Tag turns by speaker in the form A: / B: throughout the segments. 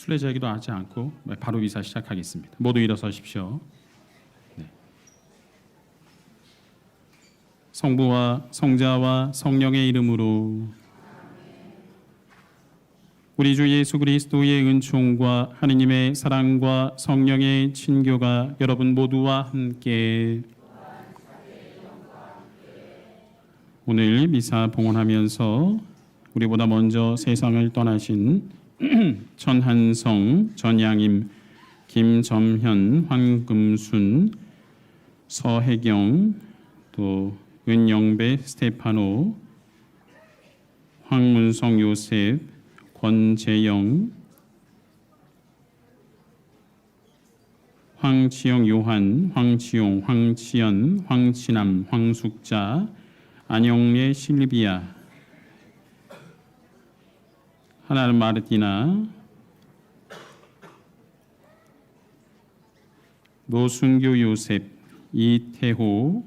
A: 순례자이기도 하지 않고 바로 미사 시작하겠습니다. 모두 일어서십시오. 네. 성부와 성자와 성령의 이름으로 우리 주 예수 그리스도의 은총과 하느님의 사랑과 성령의 친교가 여러분 모두와 함께 오늘 미사 봉헌하면서 우리보다 먼저 세상을 떠나신 전한성, 전양임, 김점현, 황금순, 서혜경, 또 은영배, 스테파노, 황문성 요셉, 권재영, 황치영 요한, 황치용, 황치연, 황치남, 황숙자, 안영례 실리비아, 하나는 마르티나, 노순교 요셉, 이태호,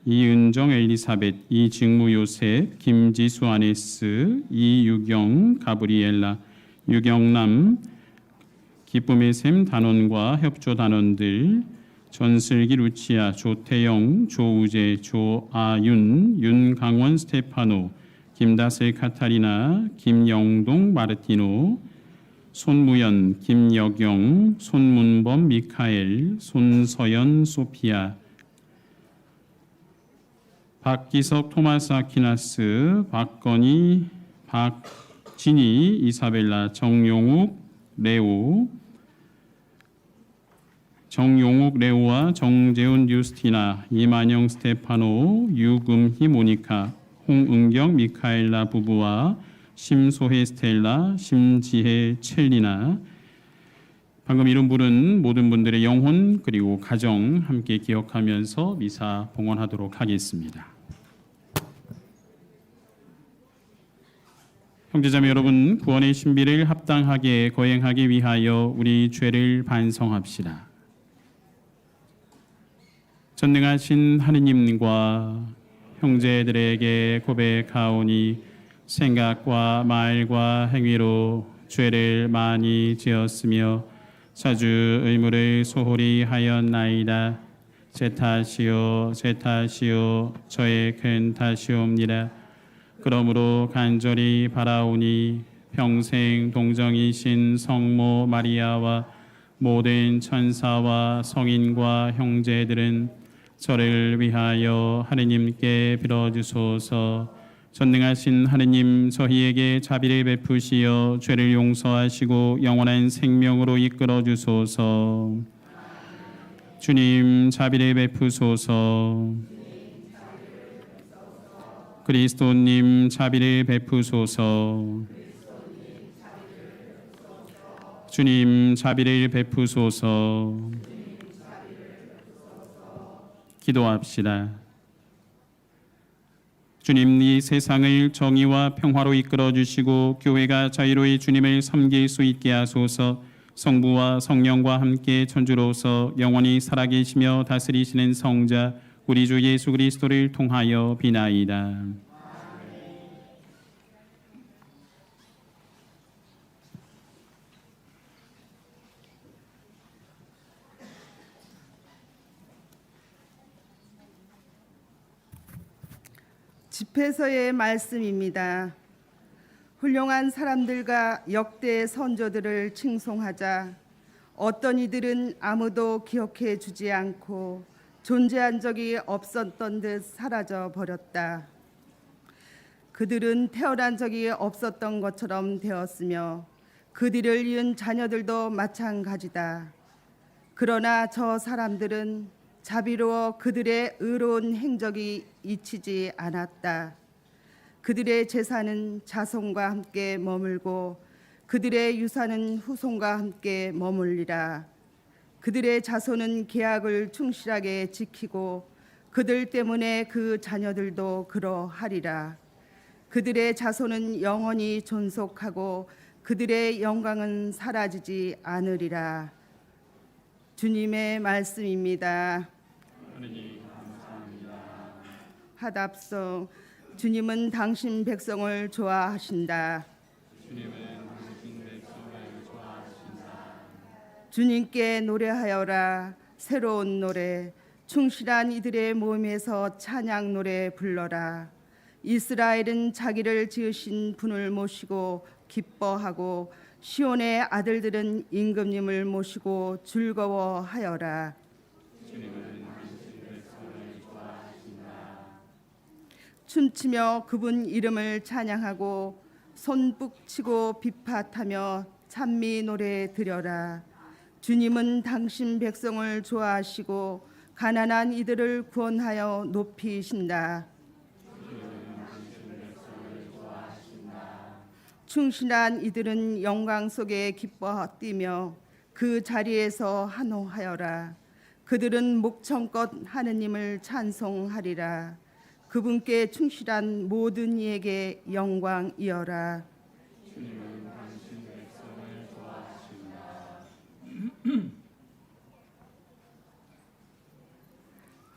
A: 이은정 엘리사벳, 이직무 요셉, 김지수 아네스, 이유경 가브리엘라, 유경남, 기쁨의 샘 단원과 협조 단원들, 전슬기 루치아, 조태영, 조우재, 조아윤, 윤강원 스테파노, 김다슬 카타리나, 김영동 마르티노, 손무연, 김여경, 손문범 미카엘, 손서연 소피아, 박기석 토마스 아퀴나스, 박건희, 박진희, 이사벨라, 정용욱, 레오, 정용욱 레오와 정재훈 유스티나, 이만영 스테파노, 유금희 모니카, 홍은경 미카엘라 부부와 심소혜 스텔라, 심지혜 첼리나, 방금 이름 부른 모든 분들의 영혼 그리고 가정 함께 기억하면서 미사 봉헌하도록 하겠습니다. 형제자매 여러분, 구원의 신비를 합당하게 거행하기 위하여 우리 죄를 반성합시다. 전능하신 하느님과 형제들에게 고백하오니 생각과 말과 행위로 죄를 많이 지었으며 자주 의무를 소홀히 하였나이다. 제 탓이요 저의 큰 탓이옵니다. 그러므로 간절히 바라오니 평생 동정이신 성모 마리아와 모든 천사와 성인과 형제들은 저를 위하여 하느님께 빌어주소서. 전능하신 하느님, 저희에게 자비를 베푸시어 죄를 용서하시고 영원한 생명으로 이끌어 주소서. 주님, 자비를 베푸소서. 그리스도님, 자비를 베푸소서. 주님, 자비를 베푸소서. 기도합시다. 주님, 이 세상을 정의와 평화로 이끌어 주시고 교회가 자유로이 주님을 섬길 수 있게 하소서. 성부와 성령과 함께 천주로서 영원히 살아계시며 다스리시는 성자 우리 주 예수 그리스도를 통하여 비나이다.
B: 집회서의 말씀입니다. 훌륭한 사람들과 역대 선조들을 칭송하자 어떤 이들은 아무도 기억해 주지 않고 존재한 적이 없었던 듯 사라져 버렸다. 그들은 태어난 적이 없었던 것처럼 되었으며 그들을 이은 자녀들도 마찬가지다. 그러나 저 사람들은 자비로워 그들의 의로운 행적이 잊히지 않았다. 그들의 재산은 자손과 함께 머물고 그들의 유산은 후손과 함께 머물리라. 그들의 자손은 계약을 충실하게 지키고 그들 때문에 그 자녀들도 그러하리라. 그들의 자손은 영원히 존속하고 그들의 영광은 사라지지 않으리라. 주님의 말씀입니다.
A: 하느님 감사합니다.
B: 하답송. 주님은 당신 백성을 좋아하신다.
A: 주님은 당신 백성을 좋아하신다.
B: 주님께 노래하여라. 새로운 노래, 충실한 이들의 모임에서 찬양 노래 불러라. 이스라엘은 자기를 지으신 분을 모시고 기뻐하고 시온의 아들들은 임금님을 모시고 즐거워하여라. 춤추며 그분 이름을 찬양하고 손북치고 비팟하며 찬미 노래 드려라. 주님은 당신 백성을 좋아하시고 가난한 이들을 구원하여 높이신다. 충실한 이들은 영광 속에 기뻐 뛰며 그 자리에서 한호하여라. 그들은 목청껏 하느님을 찬송하리라. 그분께 충실한 모든 이에게 영광이여라.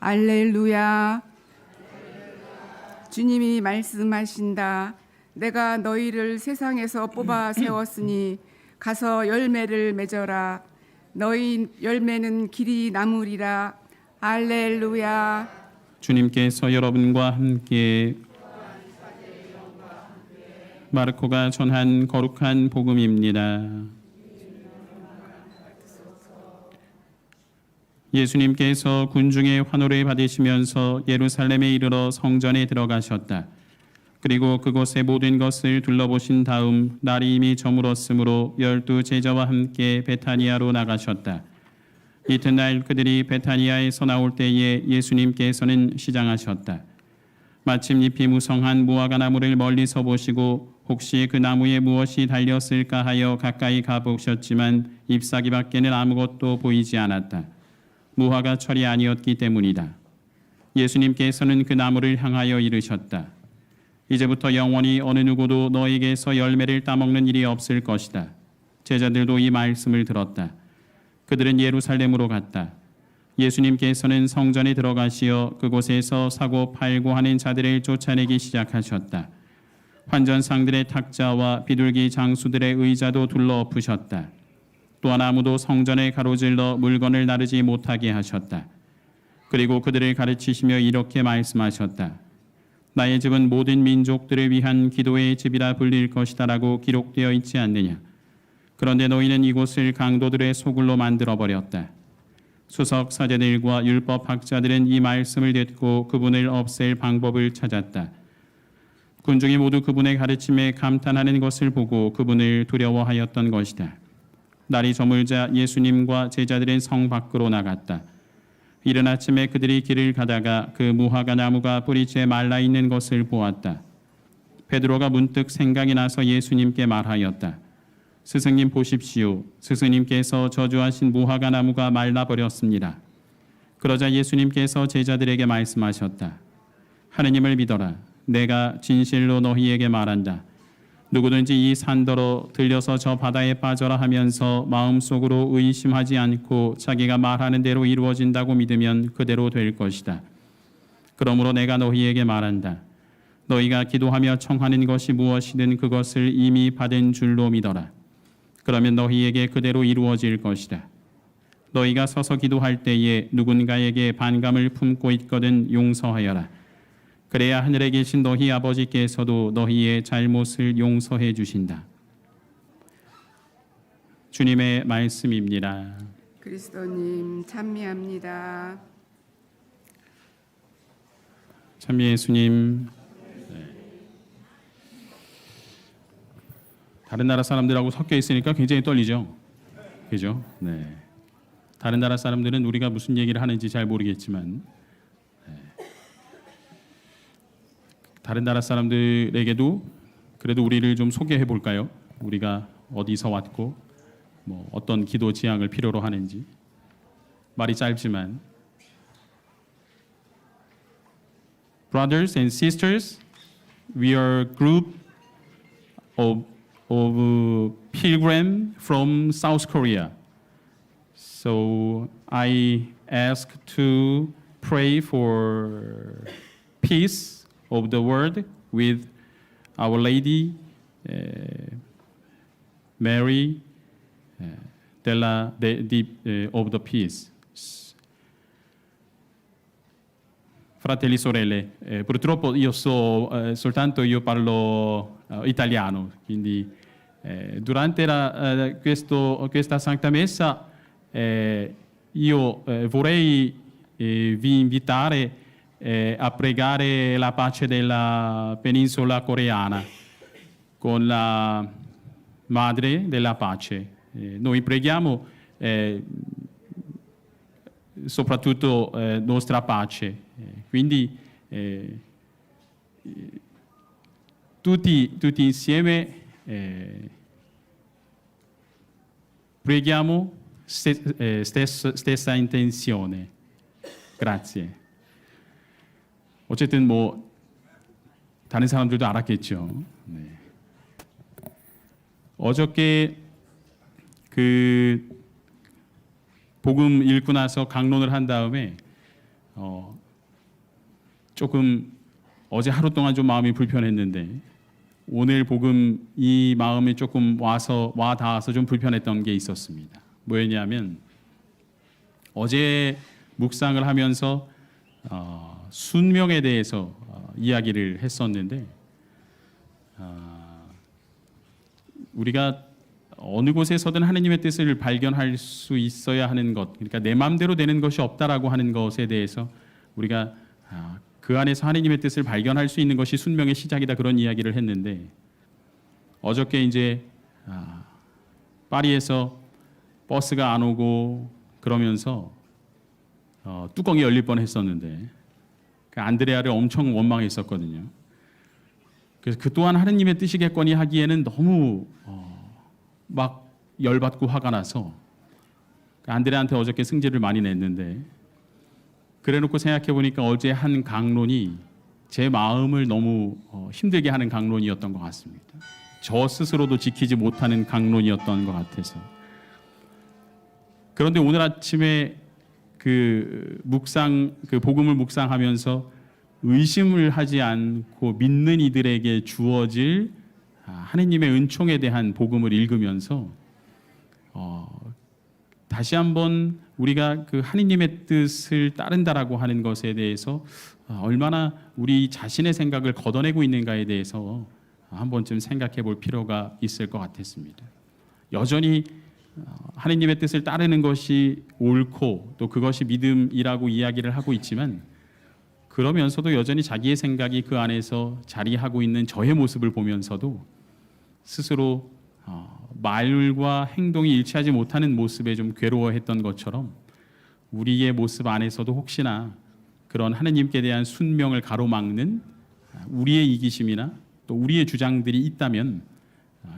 C: 알렐루야. 주님이 말씀하신다. 내가 너희를 세상에서 뽑아 세웠으니 가서 열매를 맺어라. 너희 열매는 길이 남으리라. 알렐루야.
A: 주님께서 여러분과 함께 마르코가 전한 거룩한 복음입니다. 예수님께서 군중의 환호를 받으시면서 예루살렘에 이르러 성전에 들어가셨다. 그리고 그곳의 모든 것을 둘러보신 다음 날이 이미 저물었으므로 12 제자와 함께 베타니아로 나가셨다. 이튿날 그들이 베타니아에서 나올 때에 예수님께서는 시장하셨다. 마침 잎이 무성한 무화과 나무를 멀리서 보시고 혹시 그 나무에 무엇이 달렸을까 하여 가까이 가보셨지만 잎사귀밖에는 아무것도 보이지 않았다. 무화과 철이 아니었기 때문이다. 예수님께서는 그 나무를 향하여 이르셨다. 이제부터 영원히 어느 누구도 너에게서 열매를 따먹는 일이 없을 것이다. 제자들도 이 말씀을 들었다. 그들은 예루살렘으로 갔다. 예수님께서는 성전에 들어가시어 그곳에서 사고 팔고 하는 자들을 쫓아내기 시작하셨다. 환전상들의 탁자와 비둘기 장수들의 의자도 둘러 엎으셨다. 또한 아무도 성전을 가로질러 물건을 나르지 못하게 하셨다. 그리고 그들을 가르치시며 이렇게 말씀하셨다. 나의 집은 모든 민족들을 위한 기도의 집이라 불릴 것이다라고 기록되어 있지 않느냐. 그런데 너희는 이곳을 강도들의 소굴로 만들어버렸다. 수석 사제들과 율법학자들은 이 말씀을 듣고 그분을 없앨 방법을 찾았다. 군중이 모두 그분의 가르침에 감탄하는 것을 보고 그분을 두려워하였던 것이다. 날이 저물자 예수님과 제자들은 성 밖으로 나갔다. 이른 아침에 그들이 길을 가다가 그 무화과 나무가 뿌리째 말라 있는 것을 보았다. 베드로가 문득 생각이 나서 예수님께 말하였다. 스승님 보십시오. 스승님께서 저주하신 무화과 나무가 말라버렸습니다. 그러자 예수님께서 제자들에게 말씀하셨다. 하느님을 믿어라. 내가 진실로 너희에게 말한다. 누구든지 이 산더러 들려서 저 바다에 빠져라 하면서 마음속으로 의심하지 않고 자기가 말하는 대로 이루어진다고 믿으면 그대로 될 것이다. 그러므로 내가 너희에게 말한다. 너희가 기도하며 청하는 것이 무엇이든 그것을 이미 받은 줄로 믿어라. 그러면 너희에게 그대로 이루어질 것이다. 너희가 서서 기도할 때에 누군가에게 반감을 품고 있거든 용서하여라. 그래야 하늘에 계신 너희 아버지께서도 너희의 잘못을 용서해 주신다. 주님의 말씀입니다.
C: 그리스도님 찬미합니다.
A: 참 예수님. 다른 나라 사람들하고 섞여 있으니까 굉장히 떨리죠. 그죠? 네. 다른 나라 사람들은 우리가 무슨 얘기를 하는지 잘 모르겠지만 다른 나라 사람들에게도 그래도 우리를 좀 소개해 볼까요? 우리가 어디서 왔고 뭐 어떤 기도 지향을 필요로 하는지. 말이 짧지만 Brothers and sisters, we are a group of pilgrim from South Korea. So I ask to pray for peace of the world with Our Lady, Mary, of the peace. Fratelli e sorelle, purtroppo soltanto io parlo italiano, quindi durante questa Santa Messa io vorrei vi invitare a pregare la pace della penisola coreana con la Madre della Pace. Noi preghiamo soprattutto nostra pace. Quindi tutti insieme preghiamo stessa intenzione. Grazie. 어쨌든 뭐 다른 사람들도 알았겠죠. 네. 어저께 그 복음 읽고 나서 강론을 한 다음에 조금 어제 하루 동안 좀 마음이 불편했는데 오늘 복음 이 마음이 조금 와 닿아서 좀 불편했던 게 있었습니다. 뭐였냐면 어제 묵상을 하면서 순명에 대해서 이야기를 했었는데 우리가 어느 곳에서든 하느님의 뜻을 발견할 수 있어야 하는 것, 그러니까 내 마음대로 되는 것이 없다라고 하는 것에 대해서 우리가 그 안에서 하느님의 뜻을 발견할 수 있는 것이 순명의 시작이다, 그런 이야기를 했는데 어저께 이제 파리에서 버스가 안 오고 그러면서 뚜껑이 열릴 뻔했었는데 그 안드레아를 엄청 원망했었거든요. 그래서 그 또한 하느님의 뜻이겠거니 하기에는 너무 막 열받고 화가 나서 안드레한테 어저께 승질을 많이 냈는데 그래놓고 생각해 보니까 어제 한 강론이 제 마음을 너무 힘들게 하는 강론이었던 것 같습니다. 저 스스로도 지키지 못하는 강론이었던 것 같아서. 그런데 오늘 아침에 그 복음을 묵상하면서 의심을 하지 않고 믿는 이들에게 주어질 하느님의 은총에 대한 복음을 읽으면서 다시 한번 우리가 그 하느님의 뜻을 따른다라고 하는 것에 대해서 얼마나 우리 자신의 생각을 걷어내고 있는가에 대해서 한 번쯤 생각해 볼 필요가 있을 것 같았습니다. 여전히 하느님의 뜻을 따르는 것이 옳고 또 그것이 믿음이라고 이야기를 하고 있지만 그러면서도 여전히 자기의 생각이 그 안에서 자리하고 있는 저의 모습을 보면서도 스스로 말과 행동이 일치하지 못하는 모습에 좀 괴로워했던 것처럼 우리의 모습 안에서도 혹시나 그런 하느님께 대한 순명을 가로막는 우리의 이기심이나 또 우리의 주장들이 있다면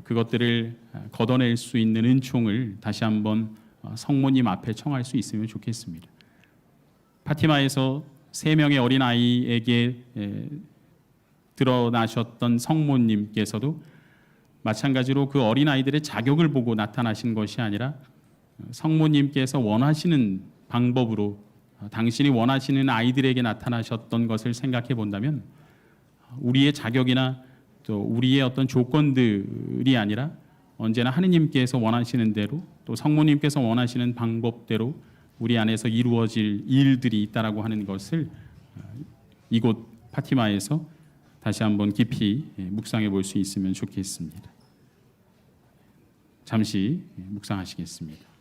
A: 그것들을 걷어낼 수 있는 은총을 다시 한번 성모님 앞에 청할 수 있으면 좋겠습니다. 파티마에서 3명의 어린아이에게 드러나셨던 성모님께서도 마찬가지로 그 어린아이들의 자격을 보고 나타나신 것이 아니라 성모님께서 원하시는 방법으로 당신이 원하시는 아이들에게 나타나셨던 것을 생각해 본다면 우리의 자격이나 또 우리의 어떤 조건들이 아니라 언제나 하느님께서 원하시는 대로 또 성모님께서 원하시는 방법대로 우리 안에서 이루어질 일들이 있다라고 하는 것을 이곳 파티마에서 다시 한번 깊이 묵상해 볼 수 있으면 좋겠습니다. 잠시 묵상하시겠습니다.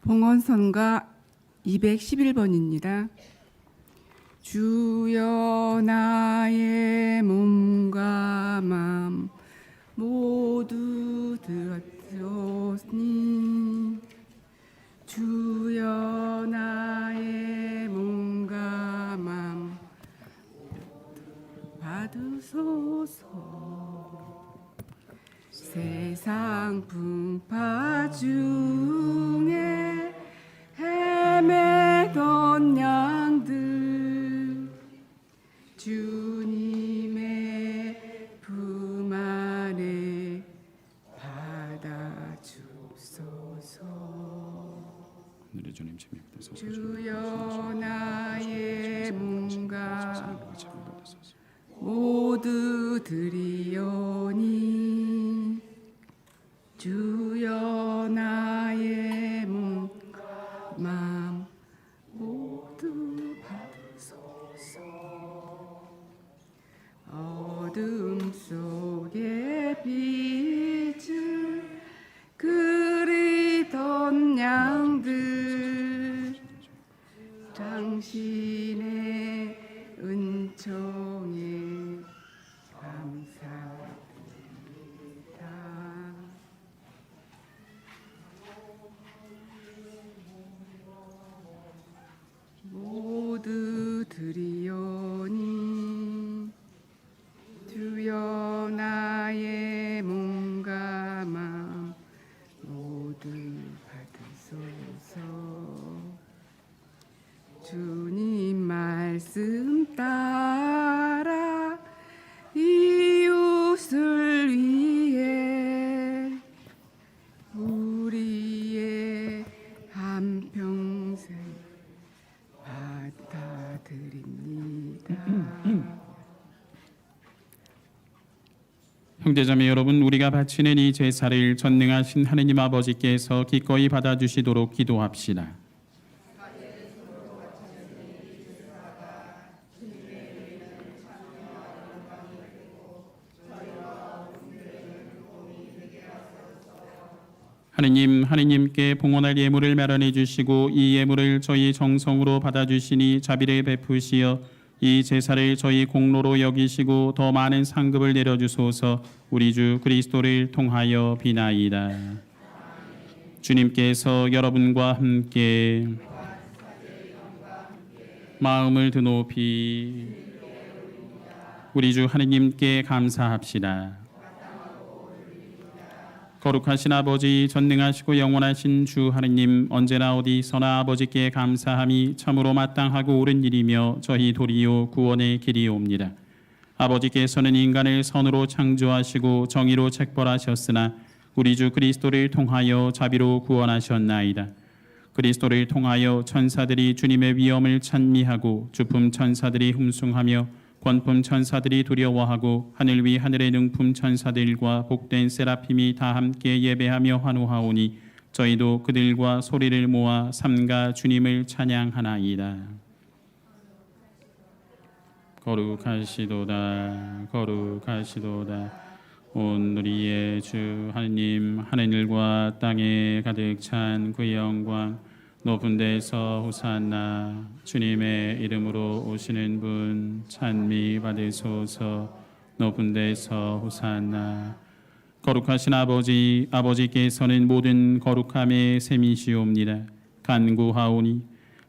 C: 봉헌선가 211번입니다. 주여 나의 몸과 맘 모두 드렸으니 주여 나의 몸과 맘 받으소서. 세상 풍파 중에 헤매던 양들 주님의 품 안에 받아주소서.
A: 오늘의 주님 재미있어서
C: 주여 나의 몸과 모두 드리오니 주여 나의 몸과 마음 모두 받으소서. 어둠 속에 빛을 그리던 양들 당신의 은총에 감사드립니다. 모두 드리오니 주여 나의 몸과 마음 모두 받으소서. 주님 말씀 따라 이웃을 위해 우리의 한평생 받아드립니다.
A: 형제자매 여러분, 우리가 바치는 이 제사를 전능하신 하느님 아버지께서 기꺼이 받아주시도록 기도합시다. 하느님께 봉헌할 예물을 마련해 주시고 이 예물을 저희 정성으로 받아주시니 자비를 베푸시어 이 제사를 저희 공로로 여기시고 더 많은 상급을 내려주소서. 우리 주 그리스도를 통하여 비나이다. 주님께서 여러분과 함께 마음을 드높이 우리 주 하느님께 감사합시다. 거룩하신 아버지, 전능하시고 영원하신 주 하느님, 언제나 어디서나 아버지께 감사함이 참으로 마땅하고 옳은 일이며 저희 도리요 구원의 길이옵니다. 아버지께서는 인간을 선으로 창조하시고 정의로 책벌하셨으나 우리 주 그리스도를 통하여 자비로 구원하셨나이다. 그리스도를 통하여 천사들이 주님의 위엄을 찬미하고 주품 천사들이 흠숭하며 권품 천사들이 두려워하고 하늘 위 하늘의 능품 천사들과 복된 세라핌이 다 함께 예배하며 환호하오니 저희도 그들과 소리를 모아 삼가 주님을 찬양하나이다. 거룩하시도다 거룩하시도다. 온 우리의 주 하느님, 하늘과 땅에 가득 찬 그 영광, 높은 데서 호산나. 주님의 이름으로 오시는 분 찬미 받으소서. 높은 데서 호산나. 거룩하신 아버지, 아버지께서는 모든 거룩함의 셈이시옵니다. 간구하오니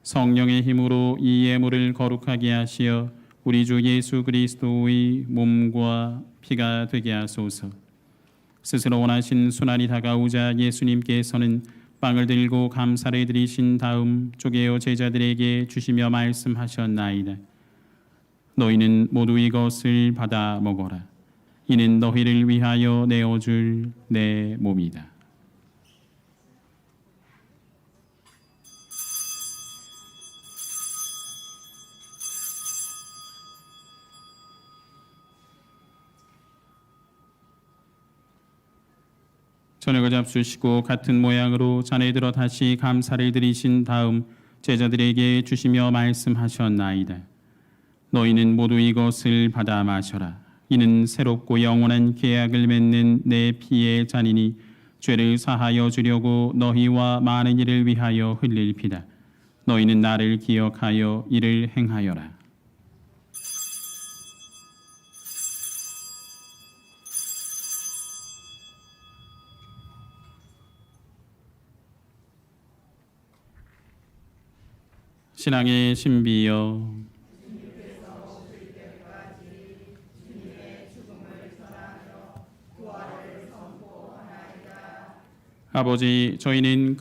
A: 성령의 힘으로 이 예물을 거룩하게 하시어 우리 주 예수 그리스도의 몸과 피가 되게 하소서. 스스로 원하신 순환이 다가오자 예수님께서는 빵을 들고 감사를 드리신 다음 쪼개어 제자들에게 주시며 말씀하셨나이다. 너희는 모두 이것을 받아 먹어라. 이는 너희를 위하여 내어줄 내 몸이다. 저녁을 잡수시고 같은 모양으로 잔에 들어 다시 감사를 드리신 다음 제자들에게 주시며 말씀하셨나이다. 너희는 모두 이것을 받아 마셔라. 이는 새롭고 영원한 계약을 맺는 내 피의 잔이니 죄를 사하여 주려고 너희와 많은 이를 위하여 흘릴 피다. 너희는 나를 기억하여 이를 행하여라. 신앙의 신비여, 아버지, 저희는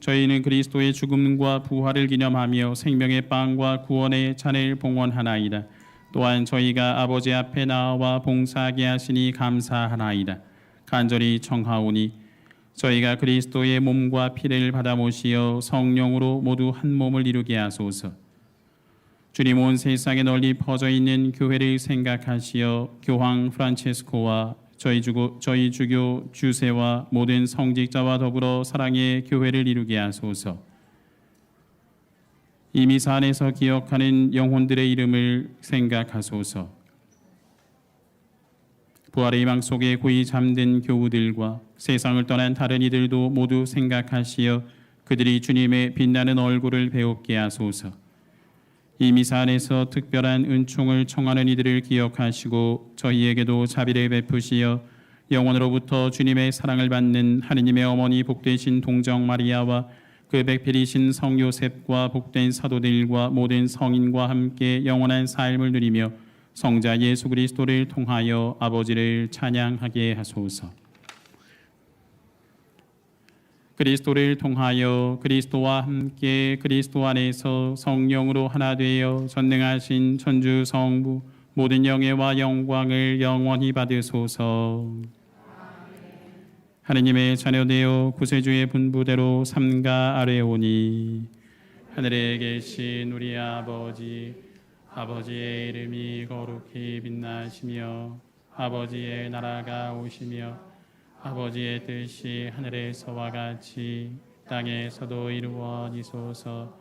A: 저희는 그리스도의 죽음과 부활을 기념하며 생명의 빵과 구원의 잔을 봉헌하나이다. 또한 저희가 아버지 앞에 나와 봉사하게 하시니 감사하나이다. 간절히 청하오니 저희가 그리스도의 몸과 피를 받아 모시어 성령으로 모두 한 몸을 이루게 하소서. 주님, 온 세상에 널리 퍼져 있는 교회를 생각하시어 교황 프란체스코와 저희 주교 주세와 모든 성직자와 더불어 사랑의 교회를 이루게 하소서. 이 미사 안에서 기억하는 영혼들의 이름을 생각하소서. 부활의 희망 속에 고이 잠든 교우들과 세상을 떠난 다른 이들도 모두 생각하시어 그들이 주님의 빛나는 얼굴을 배웁게 하소서. 이 미사 안에서 특별한 은총을 청하는 이들을 기억하시고 저희에게도 자비를 베푸시어 영원으로부터 주님의 사랑을 받는 하느님의 어머니 복되신 동정 마리아와 그 백필이신 성 요셉과 복된 사도들과 모든 성인과 함께 영원한 삶을 누리며 성자 예수 그리스도를 통하여 아버지를 찬양하게 하소서. 그리스도를 통하여 그리스도와 함께 그리스도 안에서 성령으로 하나 되어 전능하신 천주 성부 모든 영예와 영광을 영원히 받으소서. 하느님의 자녀되어 구세주의 분부대로 삼가 아뢰오니 하늘에 계신 우리 아버지의 이름이 거룩히 빛나시며 아버지의 나라가 오시며 아버지의 뜻이 하늘에서와 같이 땅에서도 이루어지소서.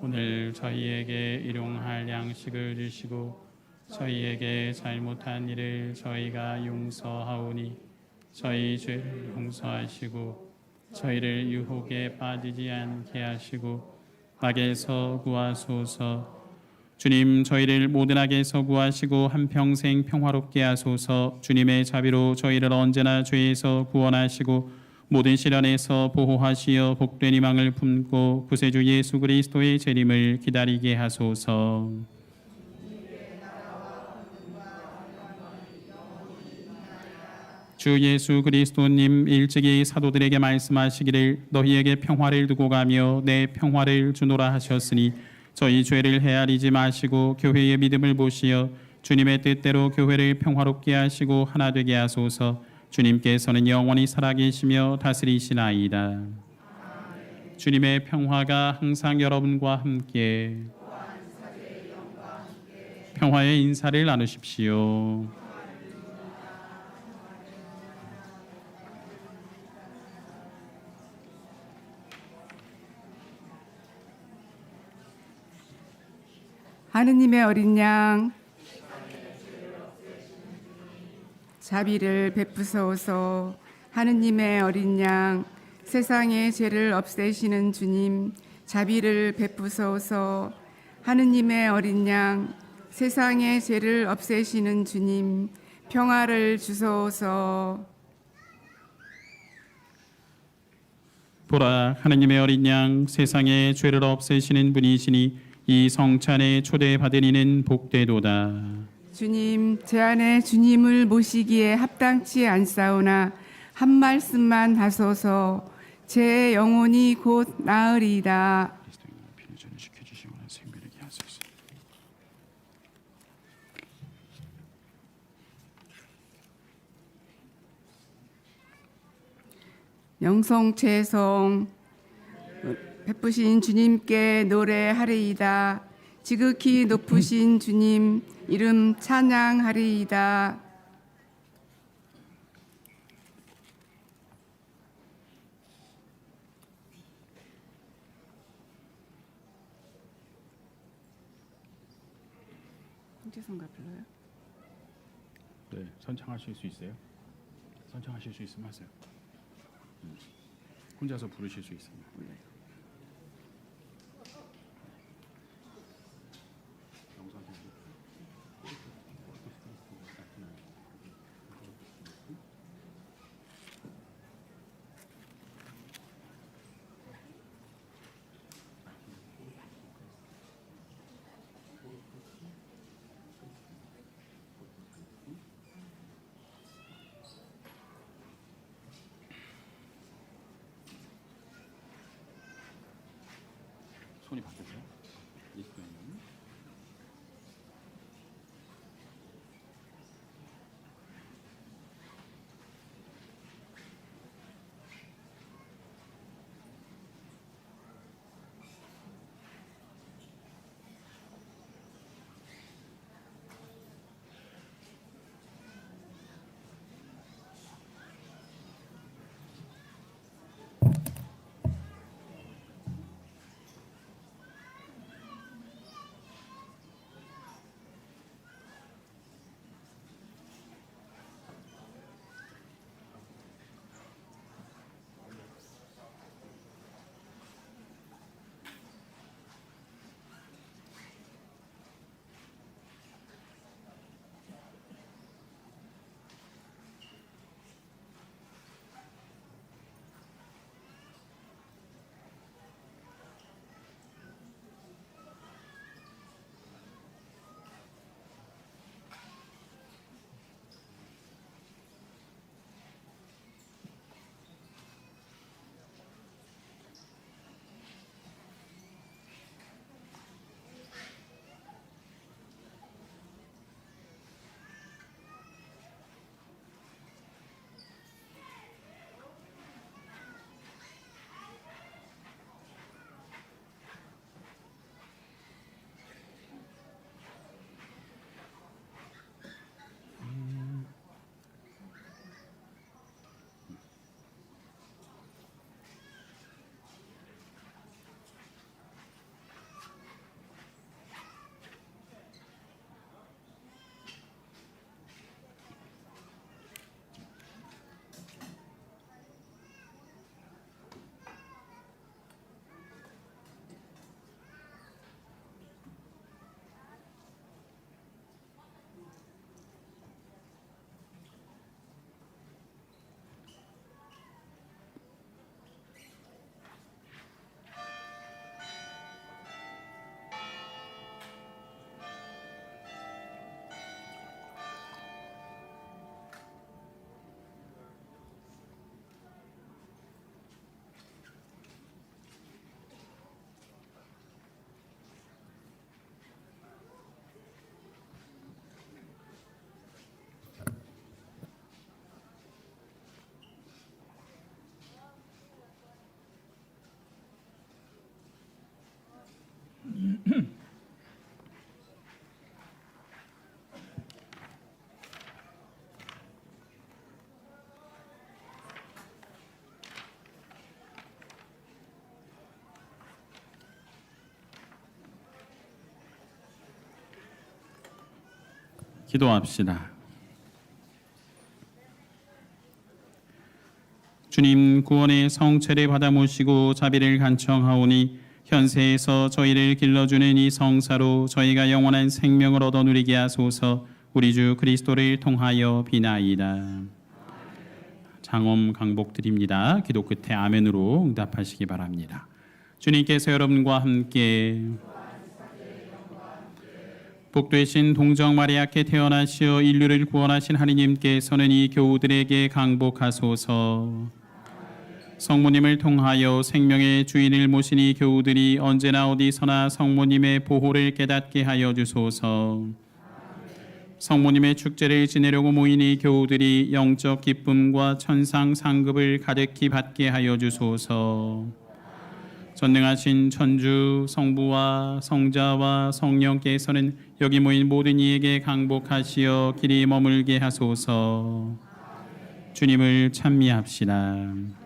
A: 오늘 저희에게 일용할 양식을 주시고 저희에게 잘못한 일을 저희가 용서하오니 저희 죄를 용서하시고 저희를 유혹에 빠지지 않게 하시고 악에서 구하소서. 주님, 저희를 모든 악에서 구하시고 한평생 평화롭게 하소서. 주님의 자비로 저희를 언제나 죄에서 구원하시고 모든 시련에서 보호하시어 복된 희망을 품고 구세주 예수 그리스도의 재림을 기다리게 하소서. 주 예수 그리스도님 일찍이 사도들에게 말씀하시기를 너희에게 평화를 두고 가며 내 평화를 주노라 하셨으니 저희 죄를 헤아리지 마시고 교회의 믿음을 보시어 주님의 뜻대로 교회를 평화롭게 하시고 하나 되게 하소서. 주님께서는 영원히 살아계시며 다스리시나이다. 주님의 평화가 항상 여러분과 함께 평화의 인사를 나누십시오.
C: 하느님의 어린 양 자비를 베푸소서. 하느님의 어린 양 세상의 죄를 없애시는 주님 자비를 베푸소서. 하느님의 어린 양 세상의 죄를 없애시는 주님 평화를 주소서.
A: 보라, 하느님의 어린 양 세상의 죄를 없애시는 분이시니 이 성찬에 초대받은 이는 복되도다.
C: 주님, 제 안에 주님을 모시기에 합당치 않사오나 한 말씀만 하소서. 제 영혼이 곧 나으리이다. 영성체성 베푸신 주님께 노래하리이다. 지극히 높으신 주님 이름 찬양하리이다. 홍채성가 불러요?
A: 네, 선창하실 수 있어요? 선창하실 수 있으면 하세요. 혼자서 부르실 수 있으면. 손이 바뀌었어요? 20년이면? 기도합시다. 주님, 구원의 성체를 받아 모시고 자비를 간청하오니 현세에서 저희를 길러주는 이 성사로 저희가 영원한 생명을 얻어 누리게 하소서. 우리 주 그리스도를 통하여 비나이다. 장엄 강복드립니다. 기도 끝에 아멘으로 응답하시기 바랍니다. 주님께서 여러분과 함께 복되신 동정 마리아께 태어나시어 인류를 구원하신 하느님께서는 이 교우들에게 강복하소서. 성모님을 통하여 생명의 주인을 모신 이 교우들이 언제나 어디서나 성모님의 보호를 깨닫게 하여 주소서. 성모님의 축제를 지내려고 모인 이 교우들이 영적 기쁨과 천상 상급을 가득히 받게 하여 주소서. 전능하신 천주 성부와 성자와 성령께서는 여기 모인 모든 이에게 강복하시어 길이 머물게 하소서. 주님을 찬미합시다.